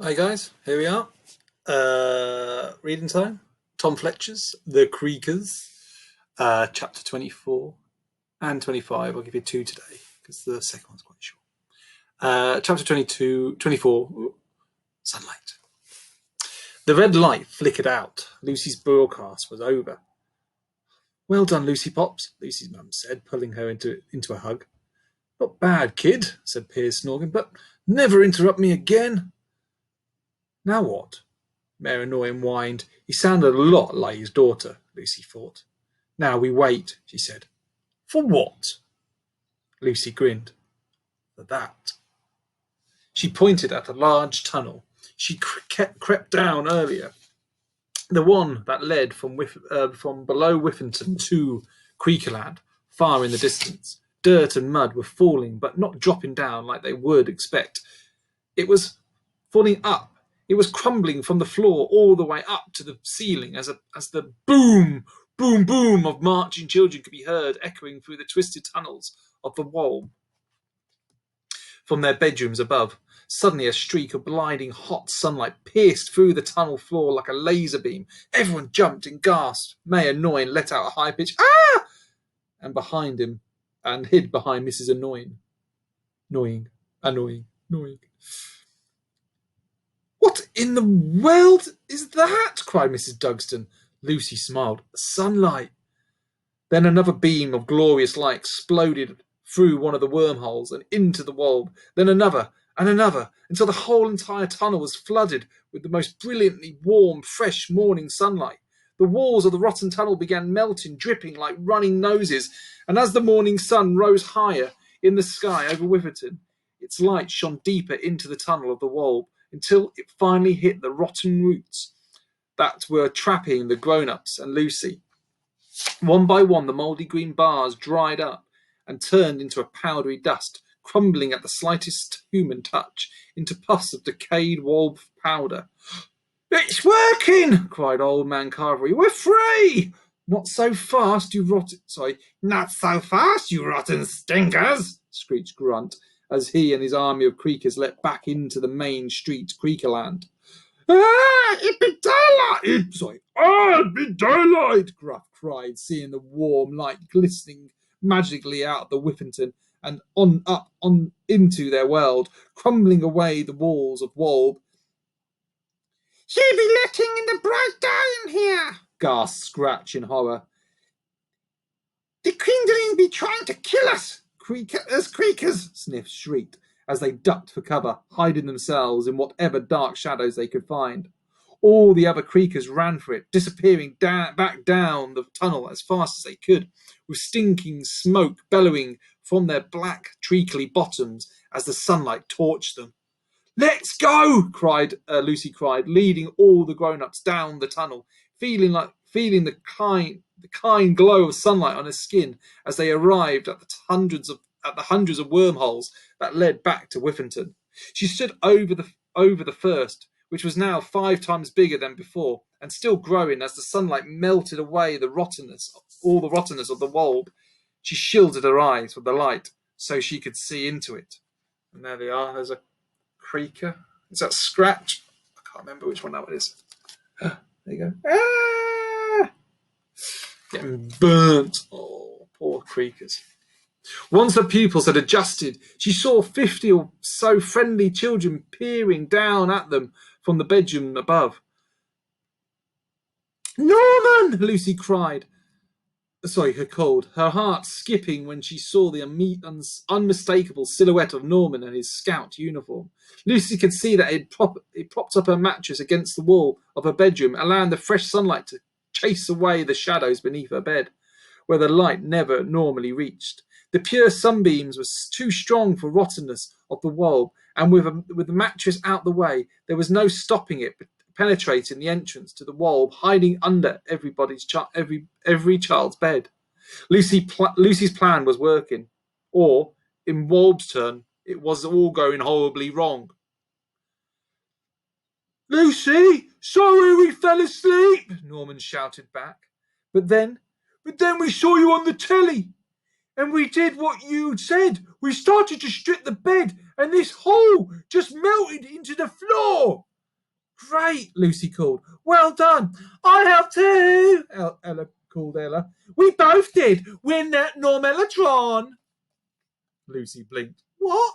Hi guys, here we are. Reading time. Tom Fletcher's The Creakers, chapter 24 and 25. I'll give you two today because the second one's quite short. Chapter 24, Sunlight. The red light flickered out. Lucy's broadcast was over. Well done, Lucy Pops, Lucy's mum said, pulling her into a hug. Not bad, kid, said Piers, snorting, but never interrupt me again. Now what? Mayor Annoying whined. He sounded a lot like his daughter, Lucy thought. Now we wait, she said. For what? Lucy grinned. For that. She pointed at a large tunnel she crept down earlier. The one that led from below Whiffington to Creakerland, far in the distance. Dirt and mud were falling, but not dropping down like they would expect. It was falling up. It was crumbling from the floor all the way up to the ceiling as the boom, boom, boom of marching children could be heard echoing through the twisted tunnels of the wall from their bedrooms above. Suddenly, a streak of blinding hot sunlight pierced through the tunnel floor like a laser beam. Everyone jumped and gasped. Mayor Annoying let out a high-pitched "Ah!" and hid behind Mrs. Annoying. Annoying. What in the world is that? Cried Mrs. Dugston. Lucy smiled. Sunlight. Then another beam of glorious light exploded through one of the wormholes and into the wall. Then another and another, until the whole entire tunnel was flooded with the most brilliantly warm, fresh morning sunlight. The walls of the rotten tunnel began melting, dripping like running noses, and as the morning sun rose higher in the sky over Witherton, its light shone deeper into the tunnel of the wall, until it finally hit the rotten roots that were trapping the grown-ups and Lucy. One by one, the mouldy green bars dried up and turned into a powdery dust, crumbling at the slightest human touch into puffs of decayed wall powder. It's working! Cried old man Carvery. We're free! Not so fast, you rotten... Not so fast, you rotten stinkers! Screeched Grunt, as he and his army of creakers leapt back into the main street, Creakerland. It be daylight! It'd be daylight! Gruff cried, seeing the warm light glistening magically out of the Whiffington and up into their world, crumbling away the walls of Wolb. She be letting in the bright day in here, gasped Scratch in horror. The Queendelings be trying to kill us, creakers, sniffed Shrieked, as they ducked for cover, hiding themselves in whatever dark shadows they could find. All the other creakers ran for it, disappearing back down the tunnel as fast as they could, with stinking smoke bellowing from their black, treacly bottoms as the sunlight torched them. Let's go! Lucy cried, leading all the grown-ups down the tunnel, feeling the kind glow of sunlight on her skin as they arrived at the hundreds of wormholes that led back to Whiffington. She stood over the first, which was now 5 times bigger than before, and still growing as the sunlight melted away all the rottenness of the bulb. She shielded her eyes with the light so she could see into it. And there they are. There's a creaker. Is that Scratch? I can't remember which one that one is. There you go. Ah! Getting burnt. Oh, poor creakers. Once the pupils had adjusted, she saw 50 or so friendly children peering down at them from the bedroom above. Norman! Lucy cried. Her called, her heart skipping when she saw the unmistakable silhouette of Norman and his scout uniform. Lucy could see that it propped up her mattress against the wall of her bedroom, allowing the fresh sunlight to chase away the shadows beneath her bed, where the light never normally reached. The pure sunbeams were too strong for rottenness of the wall, and with the mattress out the way, there was no stopping it penetrating the entrance to the wall, hiding under every child's bed. Lucy's plan was working, or, in Wolb's turn, it was all going horribly wrong. Lucy, sorry we fell asleep, Norman shouted back. But then we saw you on the telly. And we did what you said. We started to strip the bed, and this hole just melted into the floor. Great, Lucy called. Well done. I helped too, Ella called Ella. We both did. We're Normellatron. Lucy blinked. What?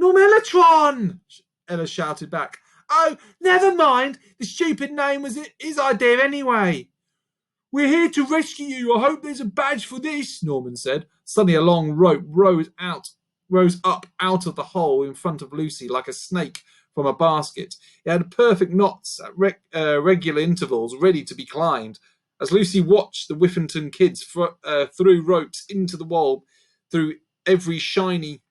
Normellatron, Ella shouted back. Oh, never mind. The stupid name was his idea anyway. We're here to rescue you. I hope there's a badge for this, Norman said. Suddenly a long rope rose up out of the hole in front of Lucy like a snake from a basket. It had perfect knots at regular intervals, ready to be climbed. As Lucy watched the Whiffington kids threw ropes into the wall through every sunny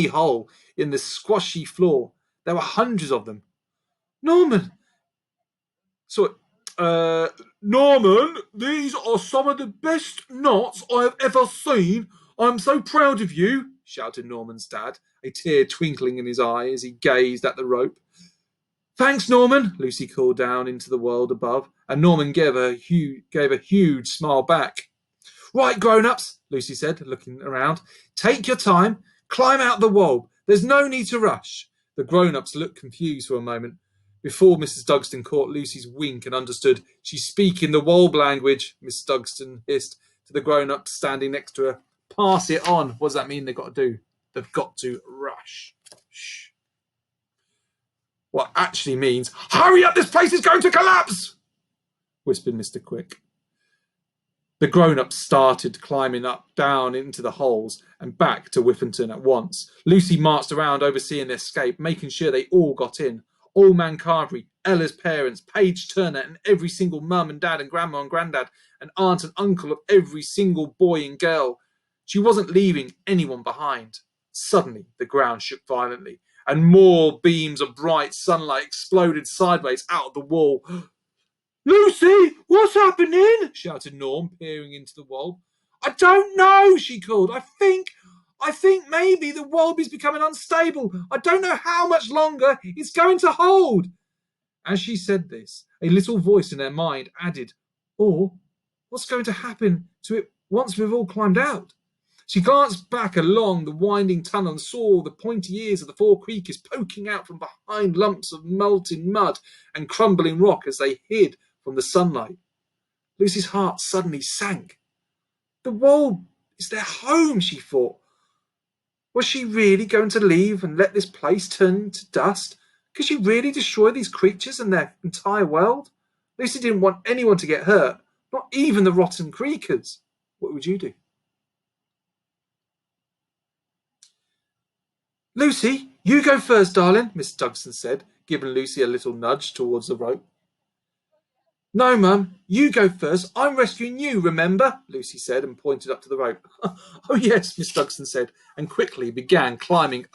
hole in the squashy floor. There were hundreds of them. Norman, these are some of the best knots I have ever seen. I'm so proud of you, shouted Norman's dad, a tear twinkling in his eye as he gazed at the rope. Thanks, Norman, Lucy called down into the world above, and Norman gave a huge smile back. Right, grown-ups, Lucy said, looking around. Take your time. Climb out the wall. There's no need to rush. The grown-ups looked confused for a moment before Mrs. Dugston caught Lucy's wink and understood. She's speaking the Wolb language, Miss Dugston hissed to the grown-ups standing next to her. Pass it on. What does that mean they've got to do? They've got to rush. Shh. What actually means, hurry up, this place is going to collapse, whispered Mr. Quick. The grown-ups started climbing up, down into the holes and back to Whiffington at once. Lucy marched around overseeing their escape, making sure they all got in. Old Man Carvery, Ella's parents, Paige Turner, and every single mum and dad and grandma and granddad, and aunt and uncle of every single boy and girl. She wasn't leaving anyone behind. Suddenly, the ground shook violently, and more beams of bright sunlight exploded sideways out of the wall. Lucy, what's happening? Shouted Norm, peering into the wall. I don't know, she called. I think maybe the Wolb is becoming unstable. I don't know how much longer it's going to hold. As she said this, a little voice in her mind added, or what's going to happen to it once we've all climbed out? She glanced back along the winding tunnel and saw the pointy ears of the four creakers poking out from behind lumps of melting mud and crumbling rock as they hid from the sunlight. Lucy's heart suddenly sank. The Wolb is their home, she thought. Was she really going to leave and let this place turn to dust? Could she really destroy these creatures and their entire world? Lucy didn't want anyone to get hurt, not even the rotten creakers. What would you do? Lucy, you go first, darling, Miss Dugston said, giving Lucy a little nudge towards the rope. No, Mum, you go first. I'm rescuing you, remember? Lucy said and pointed up to the rope. Oh, yes, Miss Dugston said, and quickly began climbing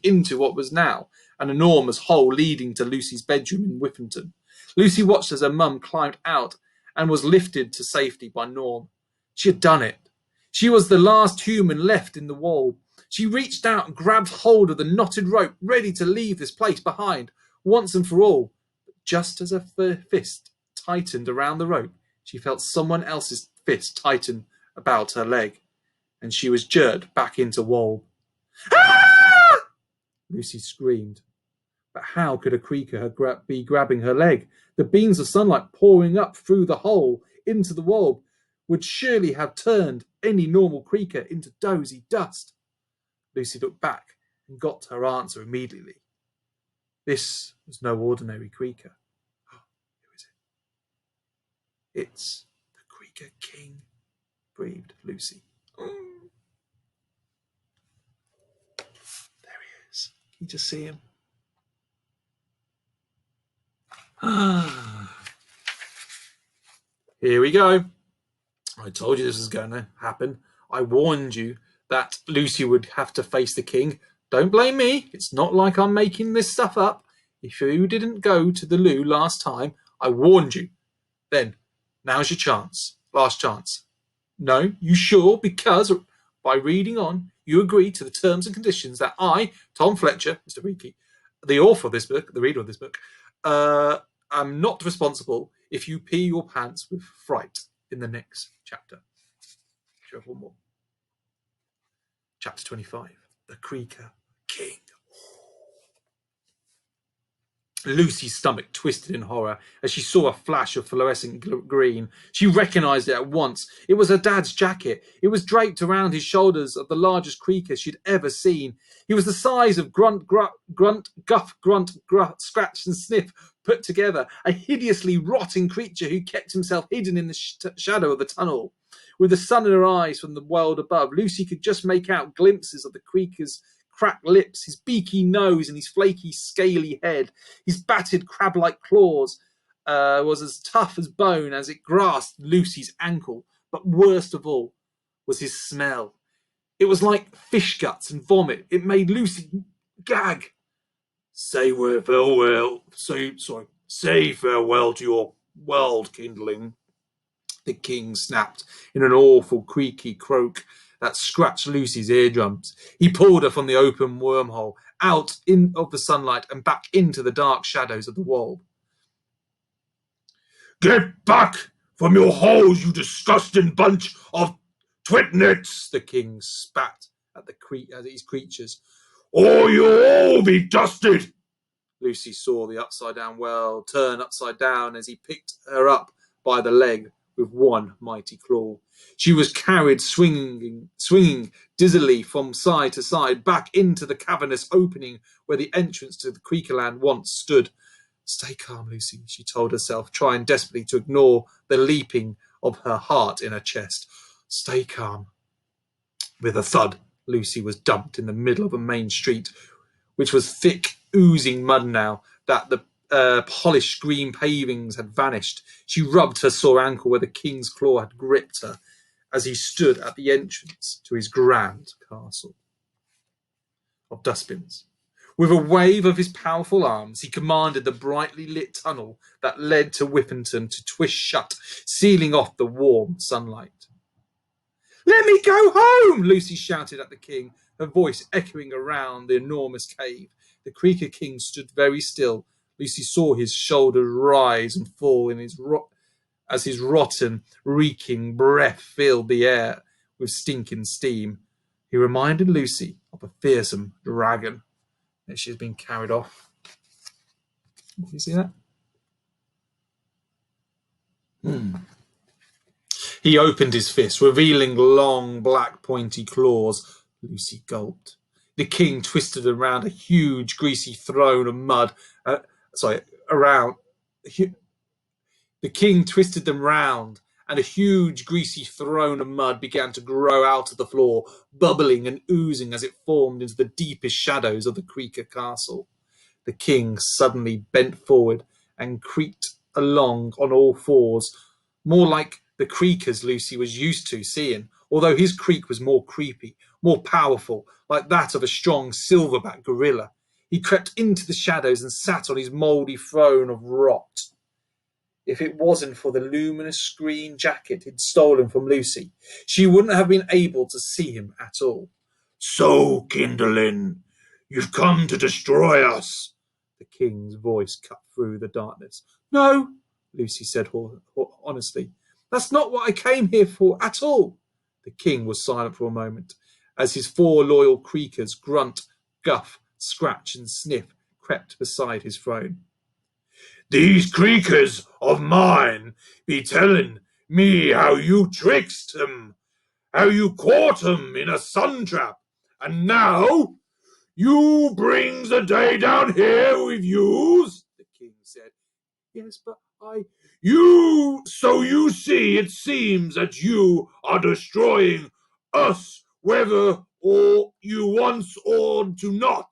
into what was now an enormous hole leading to Lucy's bedroom in Whiffington. Lucy watched as her mum climbed out and was lifted to safety by Norm. She had done it. She was the last human left in the wall. She reached out and grabbed hold of the knotted rope, ready to leave this place behind, once and for all. But just as her fist tightened around the rope, she felt someone else's fist tighten about her leg, and she was jerked back into Wolb. Ah! Lucy screamed. But how could a creaker be grabbing her leg? The beams of sunlight pouring up through the hole into the Wolb would surely have turned any normal creaker into dozy dust. Lucy looked back and got her answer immediately. This was no ordinary creaker. Oh, who is it? It's the Creaker King, breathed Lucy. There he is. Can you just see him? Here we go. I told you this was going to happen. I warned you that Lucy would have to face the king. Don't blame me. It's not like I'm making this stuff up. If you didn't go to the loo last time, I warned you. Then, now's your chance. Last chance. No, you sure? Because by reading on, you agree to the terms and conditions that I, Tom Fletcher, Mr. Reekie, the author of this book, the reader of this book, am not responsible if you pee your pants with fright in the next chapter. a little more. Chapter 25. The Creaker King. Lucy's stomach twisted in horror as she saw a flash of fluorescent green. She recognized it at once. It was her dad's jacket. It was draped around his shoulders of the largest creaker she'd ever seen. He was the size of grunt, guff, grunt, scratch, and sniff put together, a hideously rotting creature who kept himself hidden in the shadow of the tunnel. With the sun in her eyes from the world above, Lucy could just make out glimpses of the creaker's cracked lips, his beaky nose, and his flaky, scaly head. His battered, crab-like claws was as tough as bone as it grasped Lucy's ankle. But worst of all was his smell. It was like fish guts and vomit. It made Lucy gag. Say farewell to your world, Kindling, the king snapped in an awful, creaky croak that scratched Lucy's eardrums. He pulled her from the open wormhole, out of the sunlight and back into the dark shadows of the wall. Get back from your holes, you disgusting bunch of twitnits, the king spat at these creatures, or you'll all be dusted. Lucy saw the upside-down world turn upside down as he picked her up by the leg with one mighty claw. She was carried swinging dizzily from side to side back into the cavernous opening where the entrance to the Creakerland once stood. Stay calm, Lucy, she told herself, trying desperately to ignore the leaping of her heart in her chest. Stay calm. With a thud, Lucy was dumped in the middle of a main street, which was thick, oozing mud now that the polished green pavings had vanished. She rubbed her sore ankle where the king's claw had gripped her as he stood at the entrance to his grand castle of dustbins. With a wave of his powerful arms, he commanded the brightly lit tunnel that led to Whippington to twist shut, sealing off the warm sunlight. Let me go home, Lucy shouted at the king, her voice echoing around the enormous cave. The Creaker King stood very still. Lucy saw his shoulders rise and fall as his rotten, reeking breath filled the air with stinking steam. He reminded Lucy of a fearsome dragon that she has been carried off. Can you see that? He opened his fist, revealing long, black, pointy claws. Lucy gulped. The king twisted around a huge, greasy throne of mud. The king twisted them round, and a huge, greasy throne of mud began to grow out of the floor, bubbling and oozing as it formed into the deepest shadows of the Creaker castle. The king suddenly bent forward and creaked along on all fours, more like the creakers Lucy was used to seeing, although his creak was more creepy, more powerful, like that of a strong silverback gorilla. He crept into the shadows and sat on his mouldy throne of rot. If it wasn't for the luminous green jacket he'd stolen from Lucy, she wouldn't have been able to see him at all. So, Kindling, you've come to destroy us. The king's voice cut through the darkness. No, Lucy said honestly. That's not what I came here for at all. The king was silent for a moment, as his 4 loyal creakers, Grunt, Guff, Scratch, and Sniff, crept beside his throne. These creakers of mine be telling me how you tricked 'em, how you caught 'em in a sun trap, and now you brings a day down here with yous, the king said. Yes, but So you see, it seems that you are destroying us, whether or you want or do not.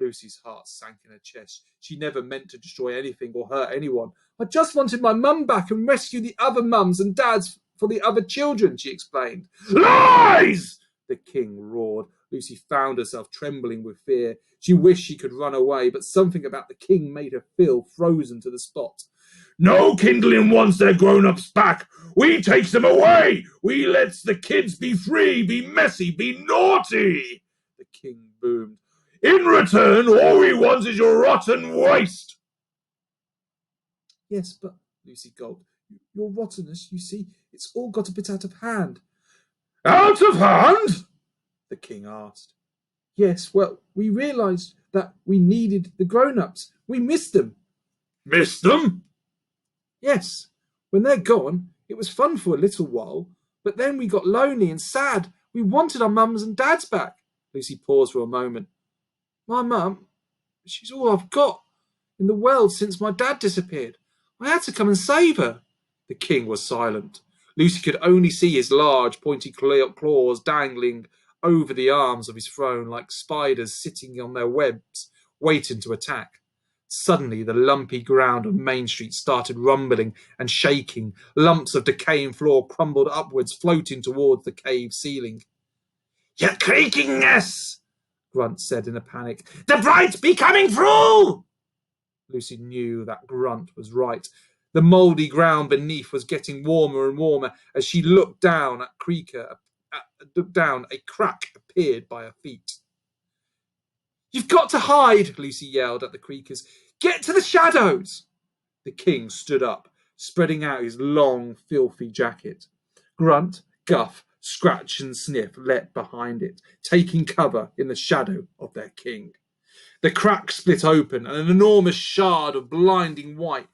Lucy's heart sank in her chest. She never meant to destroy anything or hurt anyone. I just wanted my mum back and rescue the other mums and dads for the other children, she explained. Lies! The king roared. Lucy found herself trembling with fear. She wished she could run away, but something about the king made her feel frozen to the spot. No Kindling wants their grown-ups back. We takes them away. We lets the kids be free, be messy, be naughty. The king boomed. In return, all we want is your rotten waste. Yes, but, Lucy gulped, Your rottenness, you see, it's all got a bit out of hand. Out of hand? The king asked. Yes, well, we realised that we needed the grown-ups. We missed them. Missed them? Yes. When they're gone, it was fun for a little while, but then we got lonely and sad. We wanted our mums and dads back. Lucy paused for a moment. My mum, she's all I've got in the world since my dad disappeared. I had to come and save her. The king was silent. Lucy could only see his large, pointy claws dangling over the arms of his throne like spiders sitting on their webs, waiting to attack. Suddenly, the lumpy ground of Main Street started rumbling and shaking. Lumps of decaying floor crumbled upwards, floating towards the cave ceiling. "You creakingness!" Grunt said in a panic. "The bright's be coming through!" Lucy knew that Grunt was right. The mouldy ground beneath was getting warmer and warmer as she looked down at Creaker. A crack appeared by her feet. "You've got to hide!" Lucy yelled at the Creakers. "Get to the shadows!" The king stood up, spreading out his long, filthy jacket. Grunt, Guff, Scratch and Sniff leapt behind it, taking cover in the shadow of their king. The crack split open, and an enormous shard of blinding white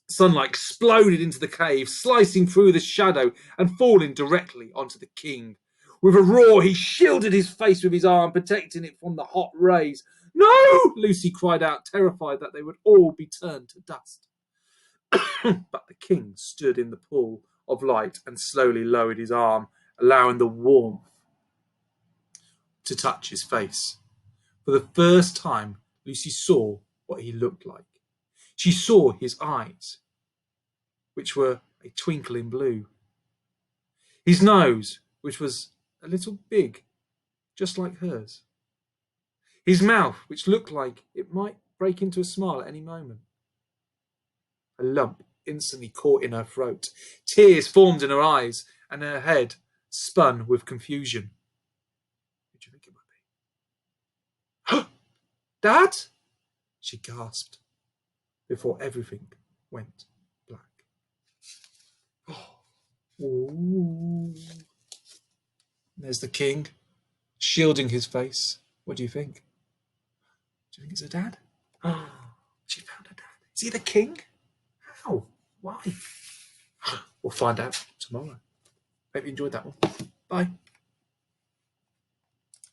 sunlight exploded into the cave, slicing through the shadow and falling directly onto the king. With a roar, he shielded his face with his arm, protecting it from the hot rays. "No!" Lucy cried out, terrified that they would all be turned to dust. But the king stood in the pool of light and slowly lowered his arm, allowing the warmth to touch his face. For the first time, Lucy saw what he looked like. She saw his eyes, which were a twinkling blue. His nose, which was a little big, just like hers. His mouth, which looked like it might break into a smile at any moment. A lump instantly caught in her throat. Tears formed in her eyes, and her head spun with confusion. Who do you think it might be? "Dad?" she gasped, before everything went black. Ooh. There's the king, shielding his face. What do you think? Do you think it's her dad? She found her dad. Is he the king? How? Why? We'll find out tomorrow. Hope you enjoyed that one. Bye.